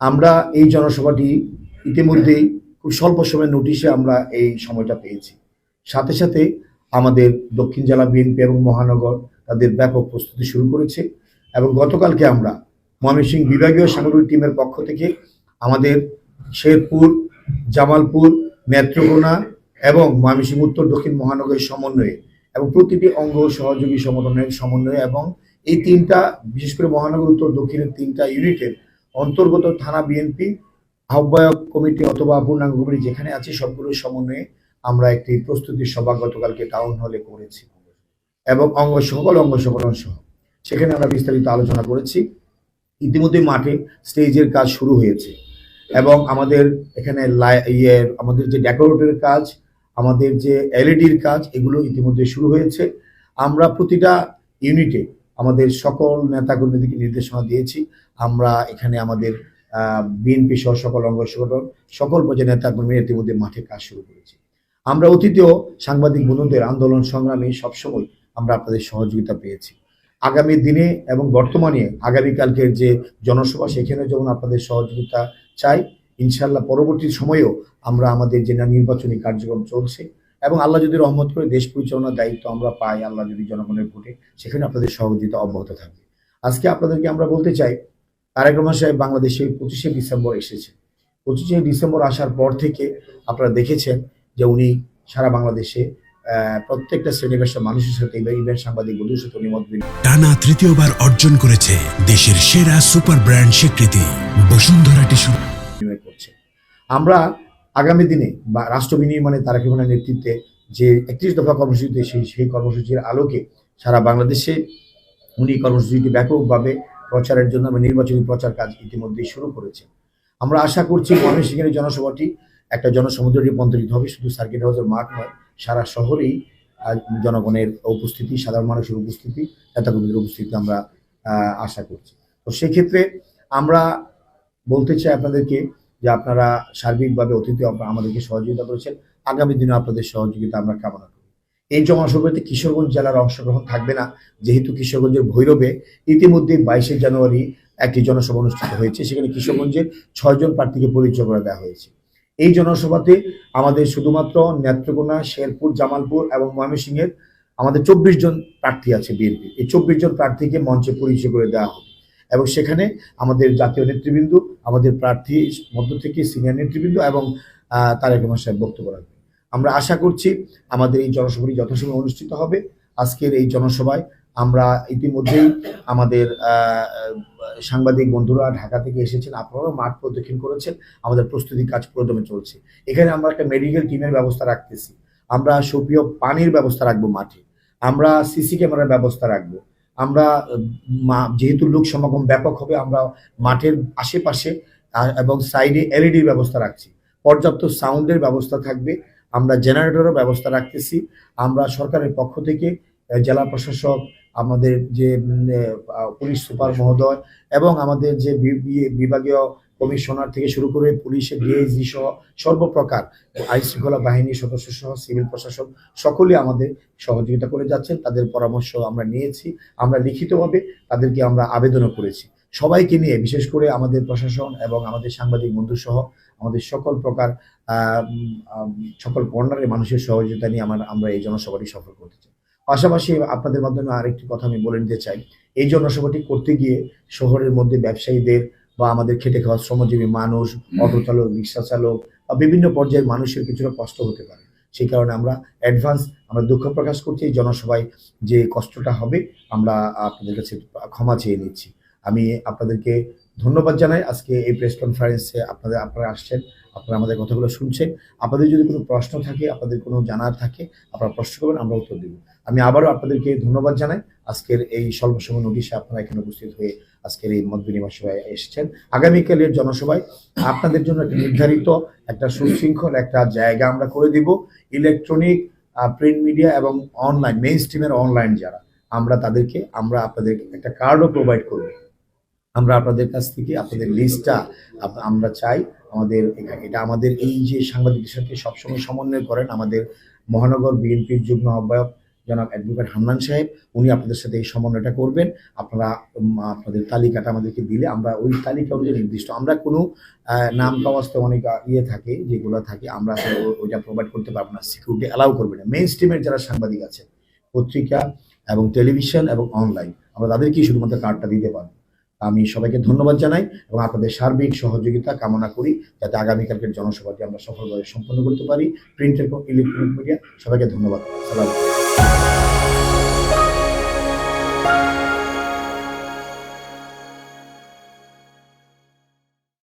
আমরা এই জনসভাটি ইতিমধ্যেই খুব স্বল্প সময়ের নোটিশে আমরা এই সময়টা পেয়েছি। সাথে সাথে আমাদের দক্ষিণ জেলা বিএনপি এবং মহানগর তাদের ব্যাপক প্রস্তুতি শুরু করেছে এবং গতকালকে আমরা ময়মনসিংহ বিভাগীয় সাংগঠনিক টিমের পক্ষ থেকে আমাদের শেরপুর, জামালপুর, নেত্রকোনা এবং ময়মনসিংহ উত্তর দক্ষিণ মহানগরের সমন্বয়ে এবং প্রতিটি অঙ্গ সহযোগী সংগঠনের সমন্বয়ে এবং এই তিনটা বিশেষ করে মহানগর উত্তর দক্ষিণের তিনটা ইউনিটের অন্তর্গত থানা বিএনপি আহ্বায়ক কমিটি অথবা পূর্ণাঙ্গ কমিটি যেখানে আছে সবগুলোর সমন্বয়ে আমরা একটি প্রস্তুতি সভা গতকালকে টাউন হলে করেছি এবং সকল অঙ্গ সংগঠন সহ সেখানে আমরা বিস্তারিত আলোচনা করেছি। ইতিমধ্যে মাঠে স্টেজের কাজ শুরু হয়েছে এবং আমাদের এখানে আমাদের যে ডেকোরেটরের কাজ, আমাদের যে এলইডির কাজ, এগুলো ইতিমধ্যে শুরু হয়েছে। আমরা প্রতিটা ইউনিটে আমাদের সকল নেতাকর্মীদেরকে নির্দেশনা দিয়েছি। আমরা এখানে আমাদের বিএনপি সহ সকল অঙ্গ সংগঠন সকল পর্যায়ের নেতাকর্মী ইতিমধ্যে মাঠে কাজ শুরু করেছি। আমরা অতীতেও সাংবাদিক বন্ধুদের আন্দোলন সংগ্রামে সবসময় আমরা আপনাদের সহযোগিতা পেয়েছি। আগামী দিনে এবং বর্তমানে আগামীকালকের যে জনসভা সেখানে যেমন আপনাদের সহযোগিতা চাই, ইনশাল্লাহ পরবর্তী সময়েও আমরা আমাদের যে নির্বাচনী কার্যক্রম চলছে এবং আল্লাহ যদি রহমত করে দেশ পরিচালনার দায়িত্ব আমরা পাই, আল্লাহ যদি জনগণের ভোটে, সেখানে আপনাদের সহযোগিতা অব্যাহত থাকবে। আজকে আপনাদেরকে আমরা বলতে চাই, তারেক রহমান সাহেব বাংলাদেশে 25শে ডিসেম্বর এসেছে। 25শে ডিসেম্বর আসার পর থেকে আপনারা দেখেছেন যে উনি সারা বাংলাদেশে প্রত্যেকটা শ্রেণী পেশার মানুষের সাথে ইভেন্ট সাংবাদিক বন্ধুর সাথে টানা তৃতীয়বার অর্জন করেছে দেশের সেরা সুপার ব্র্যান্ড স্বীকৃতি বসুন্ধরা টিস্যু করছে। আমরা আগামী দিনে বা রাষ্ট্র বিনির্মাণে তারেক রহমানের নেতৃত্বে যে 31 দফা কর্মসূচিতে সেই কর্মসূচির আলোকে সারা বাংলাদেশে উনি কর্মসূচিটি ব্যাপকভাবে প্রচারের জন্য নির্বাচনী প্রচার কাজ ইতিমধ্যেই শুরু করেছে। আমরা আশা করছি ময়মনসিংহের জনসভাটি একটা জনসমুদ্রে রূপান্তরিত হবে। শুধু সার্কিট হাউসের মাঠ নয়, সারা শহরেই জনগণের উপস্থিতি, সাধারণ মানুষের উপস্থিতি, নেতাকর্মীদের উপস্থিতি আমরা আশা করছি। তো সেক্ষেত্রে আমরা বলতে চাই আপনাদেরকে যে আপনারা সার্বিকভাবে অতীতে আমাদেরকে সহযোগিতা করেছেন, আগামী দিনে আপনাদের সহযোগিতা আমরা কামনা করি। এই জনসভাতে কিশোরগঞ্জ জেলার অংশগ্রহণ থাকবে না, যেহেতু কিশোরগঞ্জের ভৈরবে ইতিমধ্যে 22শে জানুয়ারি একটি জনসভা অনুষ্ঠিত হয়েছে। সেখানে কিশোরগঞ্জের 6 জন প্রার্থীকে পরিচয় করে দেওয়া হয়েছে। এই জনসভাতে আমাদের শুধুমাত্র নেত্রকোনা, শেরপুর, জামালপুর এবং ময়মনসিংহের আমাদের 24 জন প্রার্থী আছে বিএনপি। এই 24 জন প্রার্থীকে মঞ্চে পরিচয় করে দেওয়া হবে এবং সেখানে আমাদের জাতীয় নেতৃবৃন্দ, আমাদের প্রার্থী মধ্য থেকে সিনিয়র নেতৃবৃন্দ এবং তারেক রহমান সাহেব বক্তব্য রাখবেন। আমরা আশা করছি আমাদের এই জনসভাটি যথাসময়ে অনুষ্ঠিত হবে। আজকের এই জনসভায় আমরা ইতিমধ্যেই আমাদের সাংবাদিক বন্ধুরা ঢাকা থেকে এসেছেন, আপনারাও মাঠ প্রদক্ষিণ করেছেন। আমাদের প্রস্তুতি কাজ পুরোদমে চলছে। এখানে আমরা একটা মেডিকেল টিমের ব্যবস্থা রাখতেছি, আমরা সুপ্রিয় পানির ব্যবস্থা রাখবো মাঠে, আমরা সিসি ক্যামেরার ব্যবস্থা রাখবো। আমরা যেহেতু লোক সমাগম ব্যাপক হবে, আমরা মাঠের আশেপাশে এবং সাইডে এলইডির ব্যবস্থা রাখছি, পর্যাপ্ত সাউন্ডের ব্যবস্থা থাকবে, আমরা জেনারেটরের ব্যবস্থা রাখতেছি। আমরা সরকারের পক্ষ থেকে জেলা প্রশাসক, আমাদের যে পুলিশ সুপার মহোদয় এবং আমাদের যে বিভাগীয় কমিশনার থেকে শুরু করে পুলিশের ডিআইজি সহ সর্বপ্রকার আইন শৃঙ্খলা বাহিনীর সদস্য সহ সিভিল প্রশাসন সকলে আমাদের সহযোগিতা করে যাচ্ছেন। তাদের পরামর্শ আমরা নিয়েছি, আমরা লিখিতভাবে তাদেরকে আমরা আবেদনও করেছি। সবাইকে নিয়ে, বিশেষ করে আমাদের প্রশাসন এবং আমাদের সাংবাদিক বন্ধু সহ আমাদের সকল প্রকার সকল কর্নারের মানুষের সহযোগিতা নিয়ে আমরা এই জনসভাটি সফল করতে চাই। পাশাপাশি আপনাদের মাধ্যমে আরেকটি কথা আমি বলে নিতে চাই, এই জনসভাটি করতে গিয়ে শহরের মধ্যে ব্যবসায়ীদের বা আমাদের খেটে খাওয়া শ্রমজীবী মানুষ, অটো চালক, রিক্সা চালক বা বিভিন্ন পর্যায়ের মানুষের কিছুটা কষ্ট হতে পারে। সেই কারণে আমরা আমরা দুঃখ প্রকাশ করছি। এই জনসভায় যে কষ্টটা হবে আমরা আপনাদের কাছে ক্ষমা চেয়ে নিচ্ছি। আমি আপনাদেরকে ধন্যবাদ জানাই। আজকে এই প্রেস কনফারেন্সে আপনারা আসছেন, আপনারা আমাদের কথাগুলো শুনছেন। আপনাদের যদি কোনো প্রশ্ন থাকে, আপনাদের কোনো জানার থাকে, আপনারা প্রশ্ন করবেন, আমরা উত্তর দেব। আমি আবারও আপনাদেরকে ধন্যবাদ জানাই। আজকের এই স্বল্প সময় নোটিশে আপনারা এখানে উপস্থিত হয়ে আজকের এই মত বিনিময় সভায় এসেছেন। আগামীকালের জনসভায় আপনাদের জন্য একটা নির্ধারিত একটা সুশৃঙ্খল একটা জায়গা আমরা করে দিব। ইলেকট্রনিক, প্রিন্ট মিডিয়া এবং অনলাইন, মেইন স্ট্রিমের অনলাইন যারা, আমরা আপনাদের একটা কার্ডও প্রোভাইড করব। আমরা আপনাদের কাছ থেকে আপনাদের লিস্টটা আমরা চাই। এটা আমাদের এই যে সাংবাদিকদের সাথে সবসময় সমন্বয় করেন আমাদের মহানগর বিএনপির যুগ্ম আহ্বায়ক জনাব অ্যাডভোকেট হান্নান সাহেব, উনি আপনাদের সাথে এই সমন্বয়টা করবেন। আপনারা আপনাদের তালিকাটা আমাদেরকে দিলে আমরা ওই তালিকা অনুযায়ী নির্দিষ্ট, আমরা কোনো নাম কাওয়াস্তে অনেক থাকে যেগুলো থাকে, আমরা আসলে ওইটা প্রোভাইড করতে পারবো না, সিকিউরিটি অ্যালাউ করবে না। মেইন স্ট্রিমের যারা সাংবাদিক আছে, পত্রিকা এবং টেলিভিশন এবং অনলাইন, আমরা তাদেরকেই শুধুমাত্র কার্ডটা দিতে পারবো। আমি সবাইকে ধন্যবাদ জানাই এবং আপনাদের সার্বিক সহযোগিতা কামনা করি যাতে আগামীকালকের জনসভাটি আমরা সফলভাবে সম্পন্ন করতে পারি। প্রিন্ট এবং ইলেকট্রনিক মিডিয়া, সবাইকে ধন্যবাদ। সালাম।